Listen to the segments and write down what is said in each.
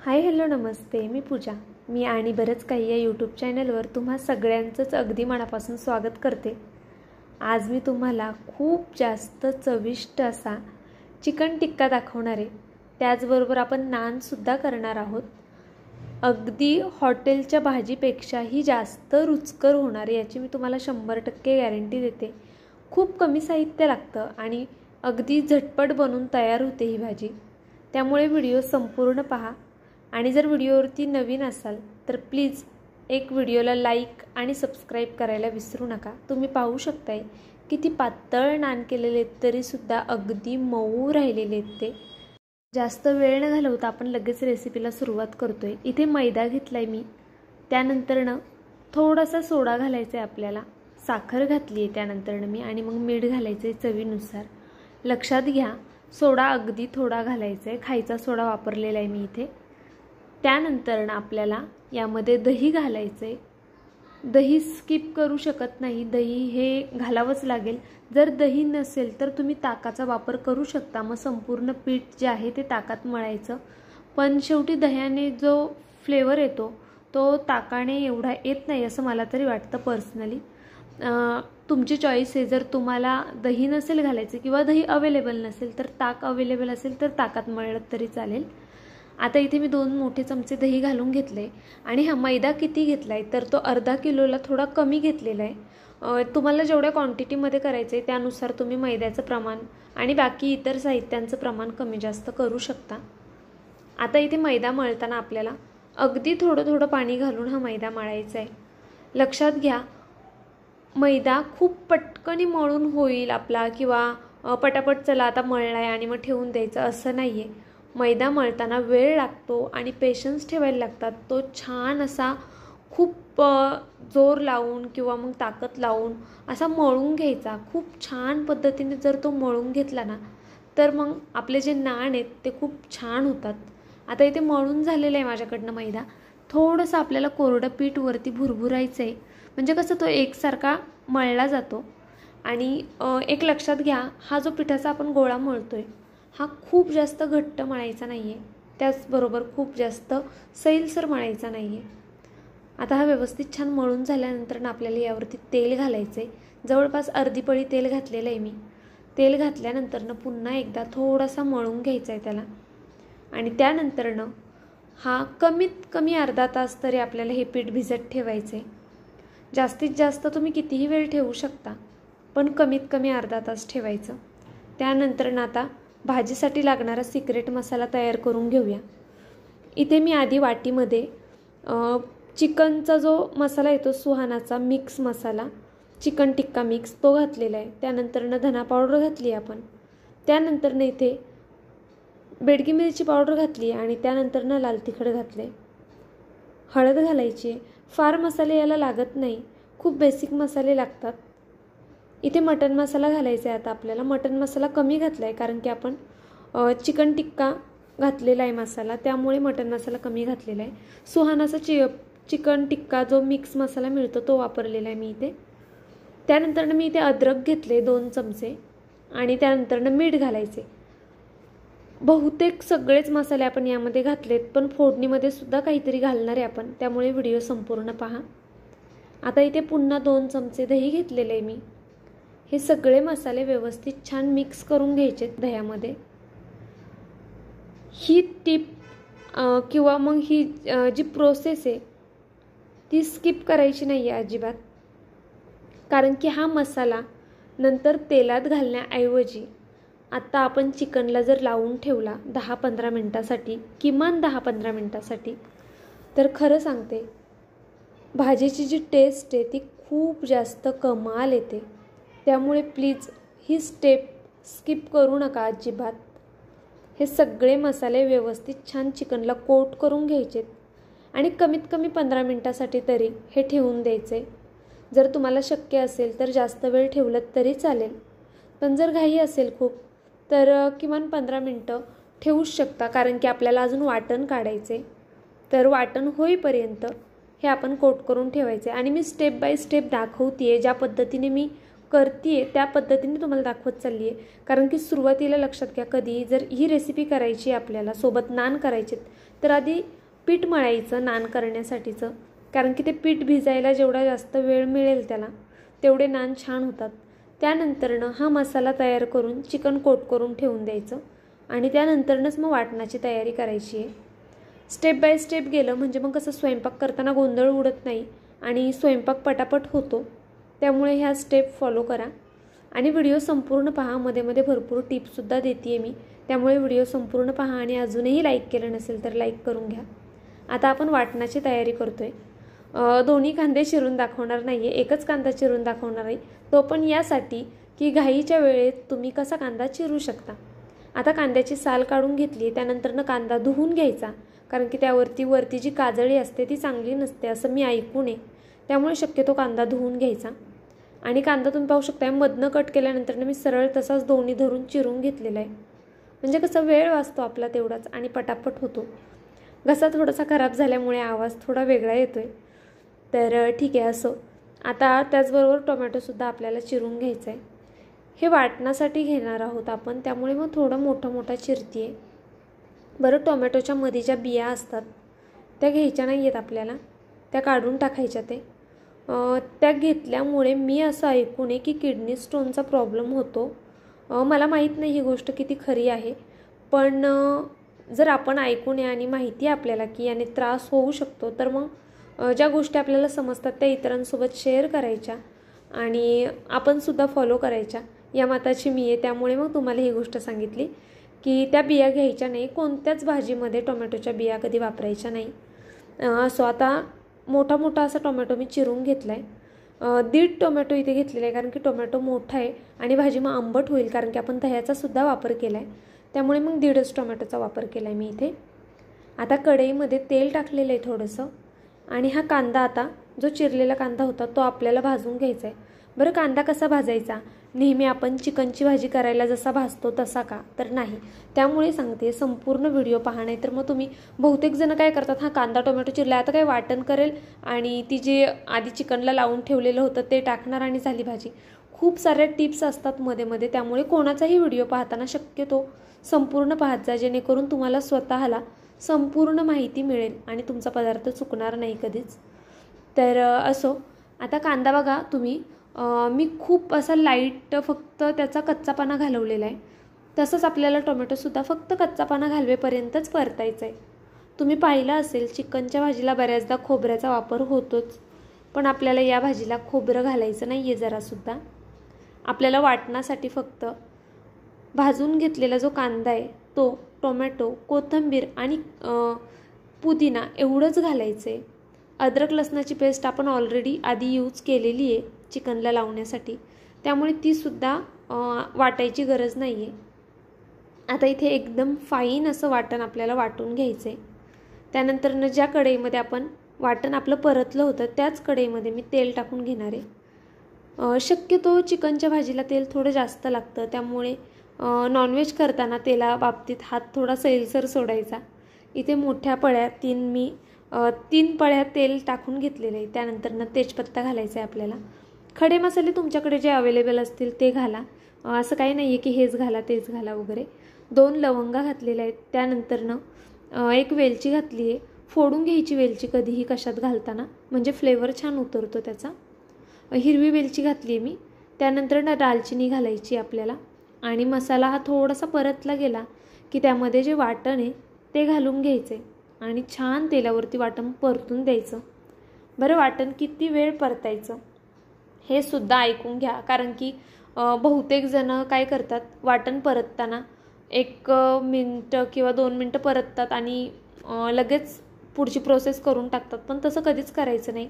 Hi hello नमस्ते, मी पूजा. मी आणि बरंच काही या यूट्यूब चॅनलवर तुम्हा सगळ्यांचंच अगदी मनापासून स्वागत करते. आज मी तुम्हाला खूप जास्त चविष्ट असा चिकन टिक्का दाखवणार आहे. त्याचबरोबर आपण नानसुद्धा करणार आहोत. अगदी हॉटेलच्या भाजीपेक्षाही जास्त रुचकर होणार आहे, याची मी तुम्हाला 100% गॅरंटी देते. खूप कमी साहित्य लागतं आणि अगदी झटपट बनून तयार होते ही भाजी. त्यामुळे व्हिडिओ संपूर्ण पहा. आणि जर व्हिडिओवरती नवीन असाल तर प्लीज एक व्हिडिओला लाईक आणि सबस्क्राईब करायला विसरू नका. तुम्ही पाहू शकताय किती पातळ नान केलेले आहेत, तरीसुद्धा अगदी मऊ राहिलेले आहेत ते. जास्त वेळ न घालवता आपण लगेच रेसिपीला सुरुवात करतोय. इथे मैदा घेतला आहे मी. त्यानंतरनं थोडासा सोडा घालायचा आहे आपल्याला. साखर घातली आहे त्यानंतरनं मी, आणि मग मीठ घालायचं आहे चवीनुसार. लक्षात घ्या, सोडा अगदी थोडा घालायचा आहे. खायचा सोडा वापरलेला आहे मी इथे. त्यानंतर आपल्याला यामध्ये दही घालायचं आहे. दही स्किप करू शकत नाही, दही हे घालावंच लागेल. जर दही नसेल तर तुम्ही ताकाचा वापर करू शकता. मग संपूर्ण पीठ जे आहे ते ताकात मळायचं. पण शेवटी दह्याने जो फ्लेवर येतो तो ताकाने एवढा येत नाही असं मला तरी वाटतं पर्सनली. तुमची चॉईस आहे. जर तुम्हाला दही नसेल घालायचं किंवा दही अवेलेबल नसेल तर ताक अवेलेबल असेल तर ताकात मळलं तरी चालेल. आता इथे मी 2 मोठे चमचे दही घालून घेतले. आणि हा मैदा किती घेतला आहे तर तो अर्धा किलोला थोडा कमी घेतलेला आहे. तुम्हाला जेवढ्या क्वांटिटीमध्ये करायचं आहे त्यानुसार तुम्ही मैद्याचं प्रमाण आणि बाकी इतर साहित्यांचं प्रमाण कमी जास्त करू शकता. आता इथे मैदा मळताना आपल्याला अगदी थोडं थोडं पाणी घालून हा मैदा मळायचा आहे. लक्षात घ्या, मैदा खूप पटकन मळून होईल आपला, किंवा पटापट चला आता मळला आहे आणि मग ठेवून द्यायचं असं नाही आहे. मैदा मळताना वेळ लागतो आणि पेशन्स ठेवायला लागतात. तो छान असा खूप जोर लावून किंवा मग ताकद लावून असा मळून घ्यायचा. खूप छान पद्धतीने जर तो मळून घेतला ना तर मग आपले जे नान आहेत ते खूप छान होतात. आता इथे मळून झालेलं आहे माझ्याकडनं मैदा. थोडंसं आपल्याला कोरडं पीठ वरती भुरभुरायचं आहे, म्हणजे कसं तो एकसारखा मळला जातो. आणि एक लक्षात घ्या, हा जो पिठाचा आपण गोळा मळतोय हा खूप जास्त घट्ट मळायचा नाही आहे, त्याचबरोबर खूप जास्त सैलसर मळायचा नाही आहे. आता हा व्यवस्थित छान मळून झाल्यानंतर आपल्याला यावरती तेल घालायचं आहे. जवळपास अर्धी पळी तेल घातलेलं आहे मी. तेल घातल्यानंतरनं पुन्हा एकदा थोडासा मळून घ्यायचा आहे त्याला. आणि त्यानंतरनं हा कमीत कमी अर्धा तास तरी आपल्याला हे पीठ भिजत ठेवायचं आहे. जास्तीत जास्त तुम्ही कितीही वेळ ठेवू शकता, पण कमीत कमी अर्धा तास ठेवायचं. त्यानंतर आता भाजीसाठी लागणारा सिक्रेट मसाला तयार करून घेऊया. इथे मी आधी वाटीमध्ये चिकनचा जो मसाला येतो सुहानाचा मिक्स मसाला, चिकन टिक्का मिक्स, तो घातलेला आहे. त्यानंतरनं धना पावडर घातली आपण. त्यानंतरनं इथे बेडगी मिरची पावडर घातली आणि त्यानंतरनं लाल तिखट घातले. हळद घालायची. फार मसाले याला लागत नाही, खूप बेसिक मसाले लागतात. इथे मटन मसाला घालायचा आहे. आता आपल्याला मटन मसाला कमी घातला आहे कारण की आपण चिकन टिक्का घातलेला आहे मसाला, त्यामुळे मटन मसाला कमी घातलेला आहे. सुहानाचा चिकन टिक्का जो मिक्स मसाला मिळतो तो वापरलेला आहे मी इथे. त्यानंतरनं मी इथे अद्रक घेतले 2 चमचे आणि त्यानंतरनं मीठ घालायचे. बहुतेक सगळेच मसाले आपण यामध्ये घातलेत, पण फोडणीमध्ये सुद्धा काहीतरी घालणार आहे आपण, त्यामुळे व्हिडिओ संपूर्ण पहा. आता इथे पुन्हा 2 चमचे दही घेतलेले आहे मी. हे सगळे मसाले व्यवस्थित छान मिक्स करून घ्यायचे दह्यामध्ये. ही टिप किंवा मग ही जी प्रोसेस आहे ती स्किप करायची नाही आहे अजिबात. कारण की हा मसाला नंतर तेलात घालण्याऐवजी आता आपण चिकनला जर लावून ठेवला 10-15 मिनटासाठी, किमान 10-15 मिनटासाठी, तर खरं सांगते भाजीची जी टेस्ट आहे ती खूप जास्त कमाल येते. त्यामुळे प्लीज ही स्टेप स्किप करू नका अजिबात. हे सगळे मसाले व्यवस्थित छान चिकनला कोट करून घ्यायचेत आणि कमीत कमी 15 मिनटासाठी तरी हे ठेवून द्यायचे. जर तुम्हाला शक्य असेल तर जास्त वेळ ठेवलं तरी चालेल, पण जर घाई असेल खूप तर किमान 15 मिनटं ठेवूच शकता, कारण की आपल्याला अजून वाटण काढायचे. तर वाटण होईपर्यंत हे आपण कोट करून ठेवायचे. आणि मी स्टेप बाय स्टेप दाखवते आहे, ज्या पद्धतीने मी करते आहे त्या पद्धतीने तुम्हाला दाखवत चालली आहे. कारण की सुरुवातीला लक्षात घ्या, कधी जर ही रेसिपी करायची आपल्याला, सोबत नान करायचे तर आधी पीठ मळायचं नान करण्यासाठीचं, कारण की ते पीठ भिजायला जेवढा जास्त वेळ मिळेल त्याला तेवढे नान छान होतात. त्यानंतरनं हा मसाला तयार करून चिकन कोट करून ठेवून द्यायचं आणि त्यानंतरनंच मग वाटणाची तयारी करायची आहे. स्टेप बाय स्टेप गेलं म्हणजे मग कसं स्वयंपाक करताना गोंधळ उडत नाही आणि स्वयंपाक पटापट होतो. त्यामुळे ह्या स्टेप फॉलो करा आणि व्हिडिओ संपूर्ण पहा. मध्ये मध्ये भरपूर टिप्ससुद्धा देते आहे मी, त्यामुळे व्हिडिओ संपूर्ण पहा आणि अजूनही लाईक केलं नसेल तर लाईक करून घ्या. आता आपण वाटणाची तयारी करतो आहे. दोन्ही कांदे चिरून दाखवणार नाही आहे, एकच कांदा चिरून दाखवणार आहे, तो पण यासाठी की घाईच्या वेळेत तुम्ही कसा कांदा चिरू शकता. आता कांद्याची साल काढून घेतली, त्यानंतरनं कांदा धुवून घ्यायचा, कारण की वरती जी काजळी असते ती चांगली नसते असं मी ऐकून आहे. त्यामुळे शक्यतो कांदा धुवून घ्यायचा. आणि कांदा तुम्ही पाहू शकता मधनं कट केल्यानंतर मी सरळ तसाच दोन्ही धरून चिरून घेतलेला आहे. म्हणजे कसं वेळ वाचतो आपला तेवढाच आणि पटापट होतो. घसा थोडासा खराब झाल्यामुळे आवाज थोडा वेगळा येतो आहे, तर ठीक आहे असो. आता त्याचबरोबर टोमॅटोसुद्धा आपल्याला चिरून घ्यायचं आहे. हे वाटण्यासाठी घेणार आहोत आपण, त्यामुळे मग थोडं मोठा चिरते आहे. बरं, टोमॅटोच्या मध्ये ज्या बिया असतात त्या घ्यायच्या नाही आहेत आपल्याला, त्या काढून टाकायच्या. त्या घेतल्यामुळे मी असं ऐकून आहे की किडनी स्टोनचा प्रॉब्लेम होतो. मला माहीत नाही ही गोष्ट किती खरी आहे, पण जर आपण ऐकून आहे आणि माहिती आहे आपल्याला की याने त्रास होऊ शकतो, तर मग ज्या गोष्टी आपल्याला समजतात त्या इतरांसोबत शेअर करायच्या आणि आपणसुद्धा फॉलो करायच्या. या मताची मी आहे, त्यामुळे मग तुम्हाला ही गोष्ट सांगितली की त्या बिया घ्यायच्या नाही. कोणत्याच भाजीमध्ये टोमॅटोच्या बिया कधी वापरायच्या नाही. असो, आता मोठा असा टोमॅटो मी चिरून घेतला आहे. 1.5 टोमॅटो इथे घेतलेला आहे, कारण की टोमॅटो मोठा आहे आणि भाजी मग आंबट होईल, कारण की आपण दह्याचासुद्धा वापर केला आहे. त्यामुळे मग 1.5च टोमॅटोचा वापर केला आहे मी इथे. आता कढईमध्ये तेल टाकलेलं आहे थोडंसं आणि हा कांदा, आता जो चिरलेला कांदा होता तो आपल्याला भाजून घ्यायचा आहे. बरं, कांदा कसा भाजायचा? नेहमी आपण चिकनची भाजी करायला जसा भाजतो तसा का? तर नाही. त्यामुळे सांगते संपूर्ण व्हिडिओ पहा, नाही तर मग तुम्ही बहुतेक जण काय करतात, हा कांदा टोमॅटो चिरला आता काय वाटण करेल आणि ती जे आधी चिकनला लावून ठेवलेलं होतं ते टाकणार आणि झाली भाजी. खूप साऱ्या टिप्स असतात मध्ये, त्यामुळे कोणाचाही व्हिडिओ पाहताना शक्यतो संपूर्ण पाहत जा, जेणेकरून तुम्हाला स्वतःला संपूर्ण माहिती मिळेल आणि तुमचा पदार्थ चुकणार नाही कधीच. तर असो, आता कांदा बघा तुम्ही, मी खूप असा लाईट फक्त त्याचा कच्चापणा घालवलेला आहे. तसंच आपल्याला टोमॅटोसुद्धा फक्त कच्चापणा घालवेपर्यंतच परतायचा आहे. तुम्ही पाहिलं असेल चिकनच्या भाजीला बऱ्याचदा खोबऱ्याचा वापर होतोच, पण आपल्याला या भाजीला खोबरं घालायचं नाही आहे जरासुद्धा. आपल्याला वाटण्यासाठी फक्त भाजून घेतलेला जो कांदा आहे तो, टोमॅटो, कोथिंबीर आणि पुदिना एवढंच घालायचं आहे. अद्रक लसणाची पेस्ट आपण ऑलरेडी आधी यूज केलेली आहे चिकनला लावण्यासाठी, त्यामुळे तीसुद्धा वाटायची गरज नाही आहे. आता इथे एकदम फाईन असं वाटण आपल्याला वाटून घ्यायचं आहे. त्यानंतरनं ज्या कढईमध्ये आपण वाटण आपलं परतलं होतं त्याच कढईमध्ये मी तेल टाकून घेणार आहे. शक्यतो चिकनच्या भाजीला तेल थोडं जास्त लागतं, त्यामुळे नॉनव्हेज करताना तेला बाबतीत हात थोडा सैलसर सोडायचा. इथे मोठ्या पळ्या मी 3 पळ्या तेल टाकून घेतलेले आहे. त्यानंतरनं तेजपत्ता घालायचा आहे आपल्याला. खडे मसाले तुमच्याकडे जे अवेलेबल असतील ते घाला, असं काही नाही आहे की हेच घाला तेच घाला वगैरे. 2 लवंगा घातलेल्या आहेत. त्यानंतरनं 1 वेलची घातली आहे. फोडून घ्यायची वेलची कधीही कशात घालताना, म्हणजे फ्लेवर छान उतरतो त्याचा. हिरवी वेलची घातली आहे मी. त्यानंतरनं दालचिनी घालायची आपल्याला आणि मसाला हा थोडासा परतला गेला की त्यामध्ये जे वाटण आहे ते घालून घ्यायचे आणि छान तेलावरती वाटण परतून द्यायचं. बरं, वाटण किती वेळ परतायचं हे सुद्धा ऐकून घ्या, कारण की बहुतेक जण काय करतात, वाटण परतताना 1 मिनटं किंवा 2 मिनटं परततात आणि लगेच पुढची प्रोसेस करून टाकतात, पण तसं कधीच करायचं नाही.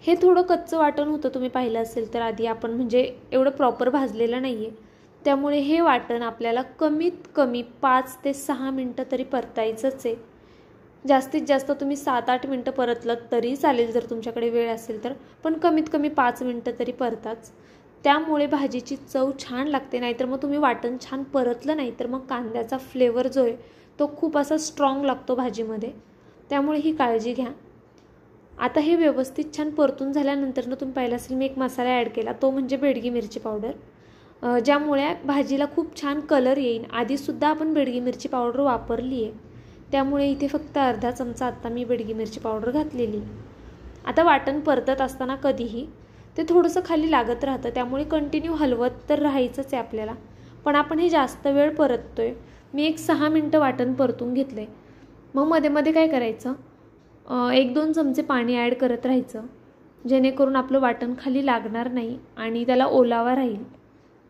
हे थोडं कच्चं वाटण होतं, तुम्ही पाहिलं असेल तर आधी आपण म्हणजे एवढं प्रॉपर भाजलेलं नाही आहे. त्यामुळे हे वाटण आपल्याला कमीत कमी 5 ते 6 मिनटं तरी परतायचंच आहे. जास्तीत जास्त तुम्ही 7-8 मिनटं परतलं तरी चालेल जर तुमच्याकडे वेळ असेल तर, पण कमीत कमी 5 मिनटं तरी परताच. त्यामुळे भाजीची चव छान लागते. नाहीतर मग तुम्ही वाटण छान परतलं नाही तर मग कांद्याचा फ्लेवर जो आहे तो खूप असा स्ट्रॉंग लागतो भाजीमध्ये, त्यामुळे ही काळजी घ्या. आता हे व्यवस्थित छान परतून झाल्यानंतर तुम्ही पाहिलं असेल मी एक मसाला ॲड केला, तो म्हणजे बेडगी मिरची पावडर, ज्यामुळे भाजीला खूप छान कलर येईल. आधीसुद्धा आपण बेडगी मिरची पावडर वापरली आहे, त्यामुळे इथे फक्त अर्धा चमचा आत्ता मी बेडगी मिरची पावडर घातलेली. आता वाटण परतत असताना कधीही ते थोडंसं खाली लागत राहतं, त्यामुळे कंटिन्यू हलवत तर राहायचंच आहे आपल्याला. पण आपण हे जास्त वेळ परततोय. मी एक 6 मिनटं वाटण परतून घेतलं आहे. मग मध्ये मध्ये काय करायचं, 1-2 चमचे पाणी ॲड करत राहायचं, जेणेकरून आपलं वाटण खाली लागणार नाही आणि त्याला ओलावा राहील.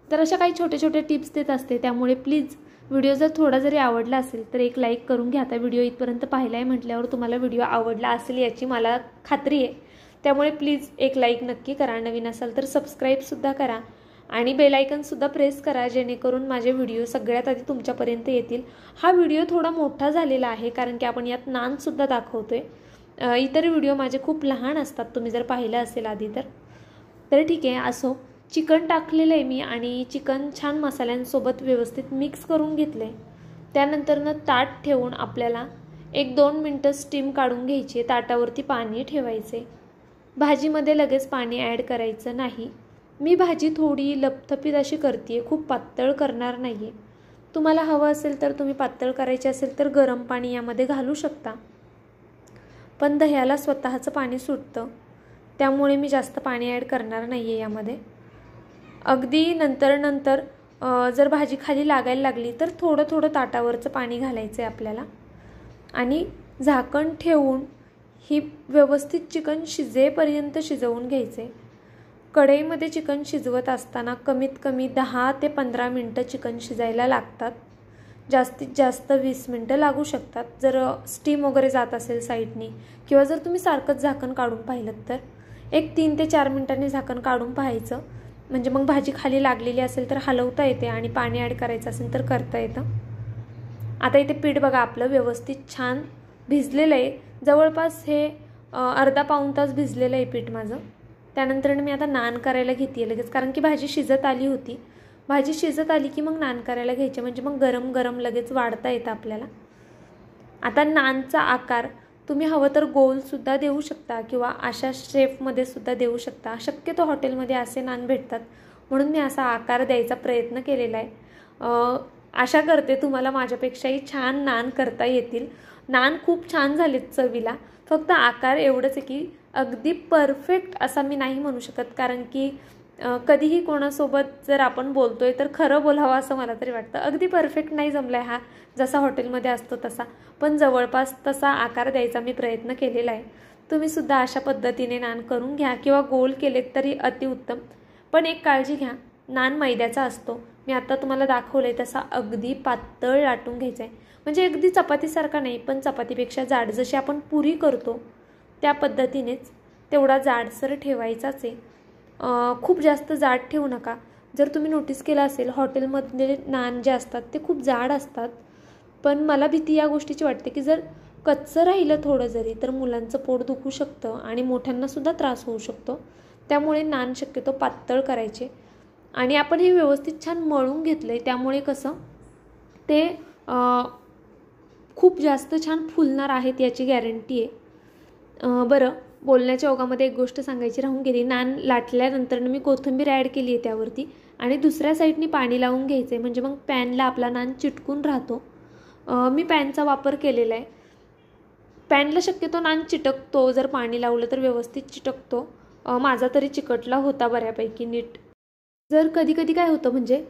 तर अशा काही छोटे छोटे टिप्स देत असते. त्यामुळे प्लीज व्हिडिओ जर थोडा जरी आवडला असेल तर एक लाईक करून घ्या. आता व्हिडिओ इथपर्यंत पाहिला आहे म्हटल्यावर तुम्हाला व्हिडिओ आवडला असेल याची मला खात्री आहे. त्यामुळे प्लीज एक लाईक नक्की करा. नवीन असाल तर सबस्क्राईबसुद्धा करा आणि बेल आयकनसुद्धा प्रेस करा, जेणेकरून माझे व्हिडिओ सगळ्यात आधी तुमच्यापर्यंत येतील. हा व्हिडिओ थोडा मोठा झालेला आहे कारण की आपण यात नानसुद्धा दाखवतो आहे. इतर व्हिडिओ माझे खूप लहान असतात, तुम्ही जर पाहिलं असेल आधी तर ठीक आहे. असो, चिकन टाकलेलं आहे मी आणि चिकन छान मसाल्यांसोबत व्यवस्थित मिक्स करून घेतलं आहे. त्यानंतरनं ताट ठेवून आपल्याला 1-2 मिनटं स्टीम काढून घ्यायची. ताटावरती पाणी ठेवायचे. भाजीमध्ये लगेच पाणी ॲड करायचं नाही. मी भाजी थोडी लपथपीत अशी करते आहे, खूप पातळ करणार नाही आहे. तुम्हाला हवं असेल तर तुम्ही पातळ करायची असेल तर गरम पाणी यामध्ये घालू शकता, पण दह्याला स्वतःचं पाणी सुटतं, त्यामुळे मी जास्त पाणी ॲड करणार नाही आहे यामध्ये. अगदी नंतर जर भाजी खाली लागायला लागली तर थोडं थोडं ताटावरचं पाणी घालायचं आहे आपल्याला आणि झाकण ठेवून ही व्यवस्थित चिकन शिजेपर्यंत शिजवून घ्यायचे. कढईमध्ये चिकन शिजवत असताना कमीत कमी 10 ते 15 मिनटं चिकन शिजायला लागतात. जास्तीत जास्त 20 मिनटं लागू शकतात जर स्टीम वगैरे जात असेल साईडनी, किंवा जर तुम्ही सारखंच झाकण काढून पाहिलं तर एक 3 ते 4 मिनटांनी झाकण काढून पाहायचं. म्हणजे मग भाजी खाली लागलेली असेल तर हलवता येते आणि पाणी ॲड करायचं असेल तर करता येतं. आता इथे पीठ बघा आपलं व्यवस्थित छान भिजलेलं आहे. जवळपास हे अर्धा-पाऊण तास भिजलेलं आहे पीठ माझं. त्यानंतर मी आता नान करायला घेते लगेच, कारण की भाजी शिजत आली होती. भाजी शिजत आली की मग नान करायला घ्यायचे, म्हणजे मग गरम गरम लगेच वाढता येतं आपल्याला. आता नानचा आकार तुम्ही हवं तर गोलसुद्धा देऊ शकता किंवा अशा शेपमध्ये सुद्धा देऊ शकता. शक्यतो हॉटेलमध्ये असे नान भेटतात म्हणून मी असा आकार द्यायचा प्रयत्न केलेला आहे. आशा करते तुम्हाला माझ्यापेक्षाही छान नान करता येतील. नान खूप छान झालेत चवीला, फक्त आकार एवढंच आहे की अगदी परफेक्ट असा मी नाही म्हणू शकत, कारण की कधीही कोणासोबत जर आपण बोलतोय तर खरं बोलावं असं मला तरी वाटतं. अगदी परफेक्ट नाही जमला आहे हा, जसा हॉटेलमध्ये असतो तसा, पण जवळपास तसा आकार द्यायचा मी प्रयत्न केलेला आहे. तुम्हीसुद्धा अशा पद्धतीने नान करून घ्या किंवा गोल केलेत तरी अतिउत्तम. पण एक काळजी घ्या, नान मैद्याचा असतो. मी आता तुम्हाला दाखवलं आहे तसा अगदी पातळ लाटून घ्यायचा आहे, म्हणजे अगदी चपातीसारखा नाही, पण चपातीपेक्षा जाड. जशी आपण पुरी करतो त्या पद्धतीनेच तेवढा जाडसर ठेवायचाच आहे. खूप जास्त जाड ठेवू नका. जर तुम्ही नोटीस केलं असेल हॉटेलमधले नान जे असतात ते खूप जाड असतात, पण मला भीती या गोष्टीची वाटते की जर कच्चं राहिलं थोडं जरी तर मुलांचं पोट दुखू शकतं आणि मोठ्यांनासुद्धा त्रास होऊ शकतो. त्यामुळे नान शक्यतो पातळ करायचे. आणि आपण हे व्यवस्थित छान मळून घेतलं आहे, त्यामुळे कसं ते खूप जास्त छान फुलणार आहेत याची गॅरंटी आहे. बरं, बोलण्याच्या ओघामध्ये एक गोष्ट सांगायची राहून गेली. नान लाटल्यानंतर मी कोथिंबीर ॲड केली आहे त्यावरती आणि दुसऱ्या साईडनी पाणी लावून घ्यायचं आहे, म्हणजे मग पॅनला आपला नान चिटकून राहतो. मी पॅनचा वापर केलेला आहे. पॅनला शक्यतो नान चिटकतो, जर पाणी लावलं तर व्यवस्थित चिटकतो. माझा तरी चिकटला होता बऱ्यापैकी नीट. जर कधी कधी काय होतं, म्हणजे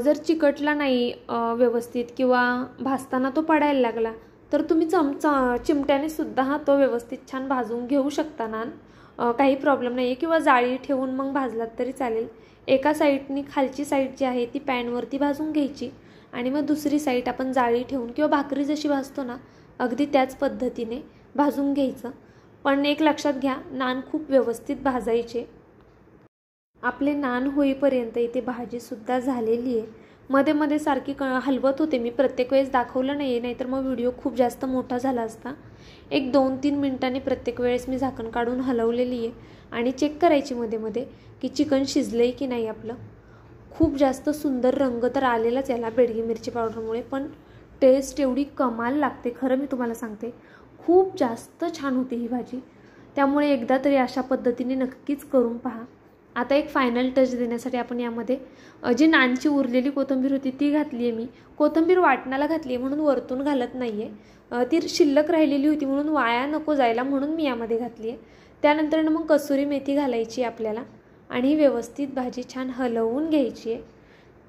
जर चिकटला नाही व्यवस्थित किंवा भाजताना तो पडायला लागला तर तुम्ही चिमट्याने सुद्धा तो व्यवस्थित छान भाजून घेऊ शकता नान. काही प्रॉब्लेम नाही आहे. किंवा जाळी ठेवून मग भाजलात तरी चालेल. एका साईडनी खालची साईड जी आहे ती पॅनवरती भाजून घ्यायची आणि मग दुसरी साईड आपण जाळी ठेवून किंवा भाकरी जशी भाजतो ना अगदी त्याच पद्धतीने भाजून घ्यायचं. पण एक लक्षात घ्या, नान खूप व्यवस्थित भाजायचे. आपले नान होईपर्यंत इथे भाजीसुद्धा झालेली आहे. मध्ये मध्ये सारखी हलवत होते मी, प्रत्येक वेळेस दाखवलं नाही आहे, नाहीतर मग व्हिडिओ खूप जास्त मोठा झाला असता. एक 2-3 मिनटांनी प्रत्येक वेळेस मी झाकण काढून हलवलेली आहे आणि चेक करायची मध्ये मध्ये की चिकन शिजलं आहे की नाही आपलं. खूप जास्त सुंदर रंग तर आलेलाच याला बेडगी मिरची पावडरमुळे, पण टेस्ट एवढी कमाल लागते खरं मी तुम्हाला सांगते. खूप जास्त छान होती ही भाजी. त्यामुळे एकदा तरी अशा पद्धतीने नक्कीच करून पहा. आता एक फायनल टच देण्यासाठी आपण यामध्ये जी नानची उरलेली कोथिंबीर होती ती घातली आहे मी. कोथिंबीर वाटणाला घातली आहे म्हणून वरतून घालत नाही आहे. ती शिल्लक राहिलेली होती म्हणून वाया नको जायला म्हणून मी यामध्ये घातली आहे. त्यानंतर मग कसुरी मेथी घालायची आपल्याला आणि व्यवस्थित भाजी छान हलवून घ्यायची आहे.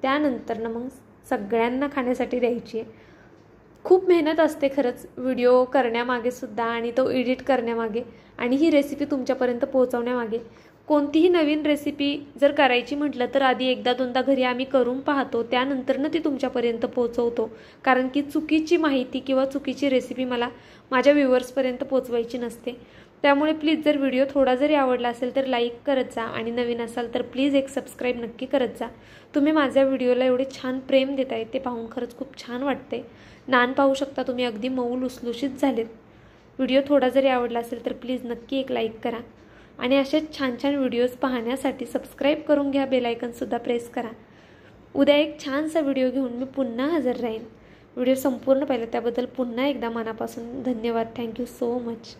त्यानंतर मग सगळ्यांना खाण्यासाठी द्यायची आहे. खूप मेहनत असते खरंच व्हिडिओ करण्यामागे सुद्धा आणि तो एडिट करण्यामागे आणि ही रेसिपी तुमच्यापर्यंत पोहोचवण्यामागे. कोणतीही नवीन रेसिपी जर करायची म्हटलं तर आधी एकदा दोनदा घरी आम्ही करून पाहतो, त्यानंतरनं ती तुमच्यापर्यंत पोहोचवतो. कारण की चुकीची माहिती किंवा चुकीची रेसिपी मला माझ्या व्ह्युअर्सपर्यंत पोहोचवायची नसते. त्यामुळे प्लीज जर व्हिडिओ थोडा जरी आवडला असेल तर लाईक करत जा आणि नवीन असाल तर प्लीज एक सबस्क्राईब नक्की करत जा. तुम्ही माझ्या व्हिडिओला एवढे छान प्रेम देताय ते पाहून खरंच खूप छान वाटते. नान पाहू शकता तुम्ही अगदी मऊ लुसलुशीत झालेत. व्हिडिओ थोडा जरी आवडला असेल तर प्लीज नक्की एक लाईक करा आणि असेच छान छान व्हिडिओज पाहण्यासाठी सबस्क्राईब करून घ्या. बेल आयकॉनसुद्धा प्रेस करा. उद्या एक छानसा व्हिडिओ घेऊन मी पुन्हा हजर राहीन. व्हिडिओ संपूर्ण पाहिला त्याबद्दल पुन्हा एकदा मनापासून धन्यवाद. Thank you so much.